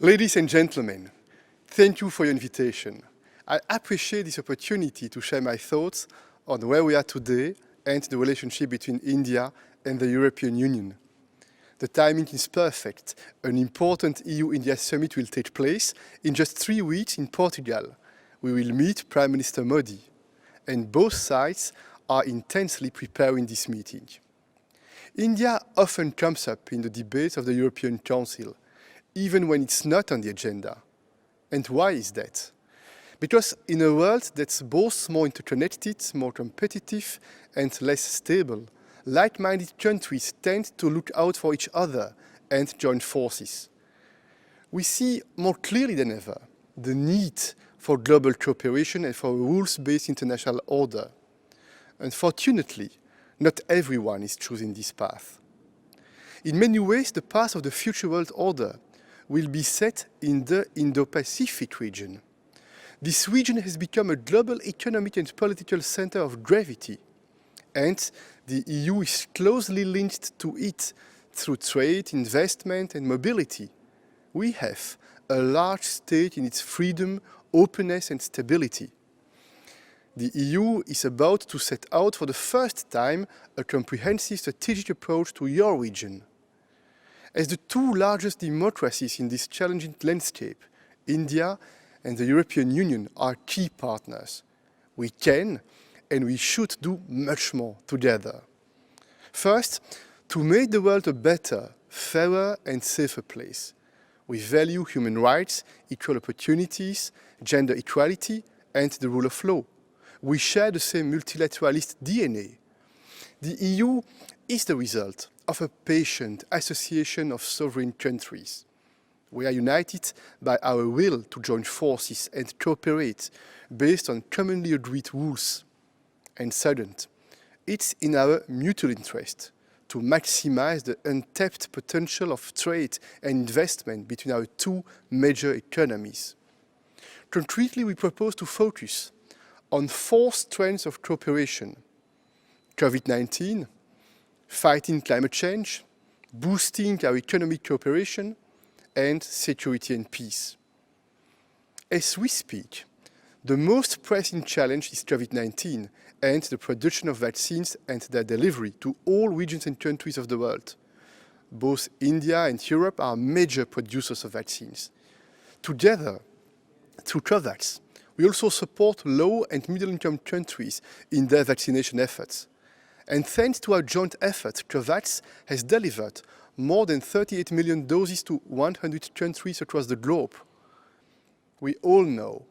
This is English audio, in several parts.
Ladies and gentlemen, thank you for your invitation. I appreciate this opportunity to share my thoughts on where we are today and the relationship between India and the European Union. The timing is perfect. An important EU-India summit will take place in just 3 weeks in Portugal. We will meet Prime Minister Modi, and both sides are intensely preparing this meeting. India often comes up in the debates of the European Council, even when it's not on the agenda. And why is that? Because in a world that's both more interconnected, more competitive, and less stable, like-minded countries tend to look out for each other and join forces. We see more clearly than ever the need for global cooperation and for a rules-based international order. Unfortunately, not everyone is choosing this path. In many ways, the path of the future world order will be set in the Indo-Pacific region. This region has become a global economic and political center of gravity, and the EU is closely linked to it through trade, investment, and mobility. We have a large stake in its freedom, openness, and stability. The EU is about to set out for the first time a comprehensive strategic approach to your region. As the two largest democracies in this challenging landscape, India and the European Union are key partners. We can and we should do much more together. First, to make the world a better, fairer and safer place. We value human rights, equal opportunities, gender equality and the rule of law. We share the same multilateralist DNA. The EU is the result of a patient association of sovereign countries. We are united by our will to join forces and cooperate based on commonly agreed rules. And second, it's in our mutual interest to maximize the untapped potential of trade and investment between our two major economies. Concretely, we propose to focus on 4 strands of cooperation: COVID-19, fighting climate change, boosting our economic cooperation, and security and peace. As we speak, the most pressing challenge is COVID-19 and the production of vaccines and their delivery to all regions and countries of the world. Both India and Europe are major producers of vaccines. Together, through COVAX, we also support low and middle-income countries in their vaccination efforts. And thanks to our joint efforts, COVAX has delivered more than 38 million doses to 100 countries across the globe. We all know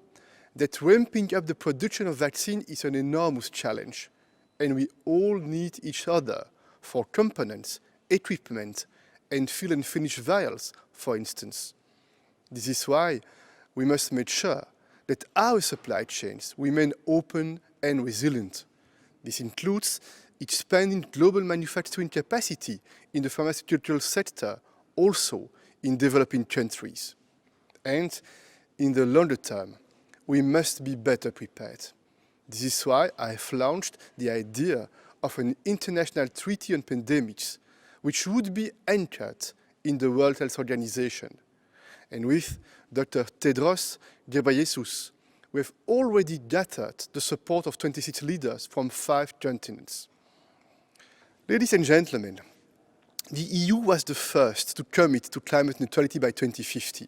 that ramping up the production of vaccine is an enormous challenge, and we all need each other for components, equipment, and fill and finish vials, for instance. This is why we must make sure that our supply chains remain open and resilient. This includes expanding global manufacturing capacity in the pharmaceutical sector, also in developing countries. And in the longer term, we must be better prepared. This is why I have launched the idea of an international treaty on pandemics, which would be anchored in the World Health Organization. And with Dr. Tedros Ghebreyesus, we have already gathered the support of 26 leaders from 5 continents. Ladies and gentlemen, the EU was the first to commit to climate neutrality by 2050.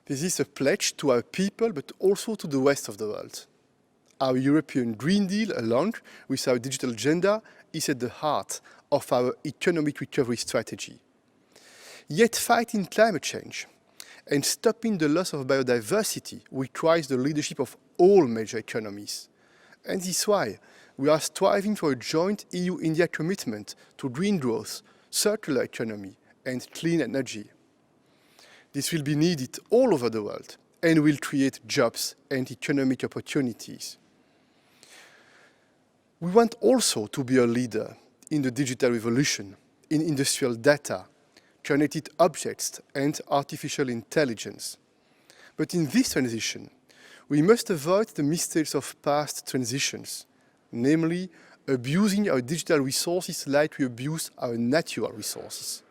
This is a pledge to our people, but also to the rest of the world. Our European Green Deal, along with our digital agenda, is at the heart of our economic recovery strategy. Yet fighting climate change and stopping the loss of biodiversity requires the leadership of all major economies. And this is why we are striving for a joint EU-India commitment to green growth, circular economy, and clean energy. This will be needed all over the world and will create jobs and economic opportunities. We want also to be a leader in the digital revolution, in industrial data, connected objects, and artificial intelligence. But in this transition, we must avoid the mistakes of past transitions, namely abusing our digital resources like we abuse our natural resources.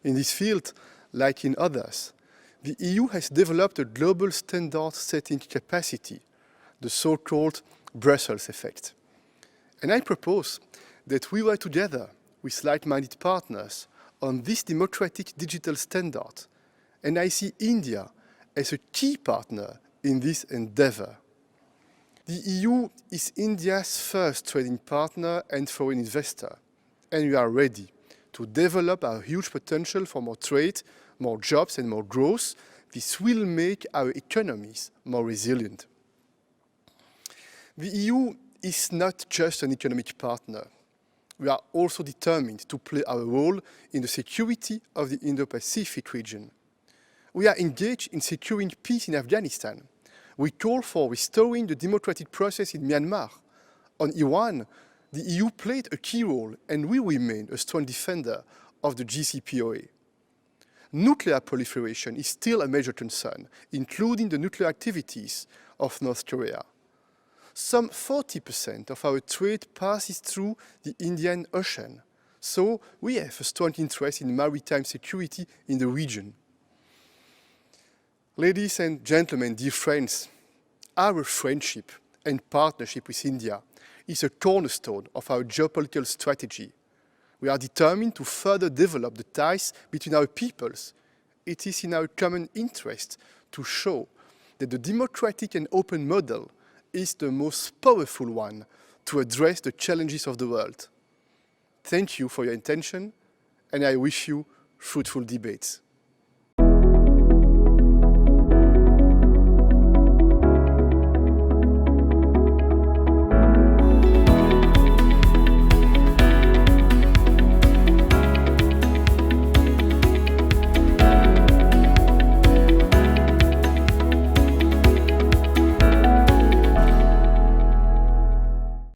In this field, like in others, the EU has developed a global standard-setting capacity, the so-called Brussels effect. And I propose that we work together with like-minded partners on this democratic digital standard, and I see India as a key partner in this endeavor. The EU is India's first trading partner and foreign investor, and we are ready to develop our huge potential for more trade, more jobs and more growth. This will make our economies more resilient. The EU is not just an economic partner. We are also determined to play our role in the security of the Indo-Pacific region. We are engaged in securing peace in Afghanistan. We call for restoring the democratic process in Myanmar. On Iran, the EU played a key role and we remain a strong defender of the JCPOA. Nuclear proliferation is still a major concern, including the nuclear activities of North Korea. Some 40% of our trade passes through the Indian Ocean, so we have a strong interest in maritime security in the region. Ladies and gentlemen, dear friends, our friendship and partnership with India is a cornerstone of our geopolitical strategy. We are determined to further develop the ties between our peoples. It is in our common interest to show that the democratic and open model is the most powerful one to address the challenges of the world. Thank you for your attention, and I wish you fruitful debates.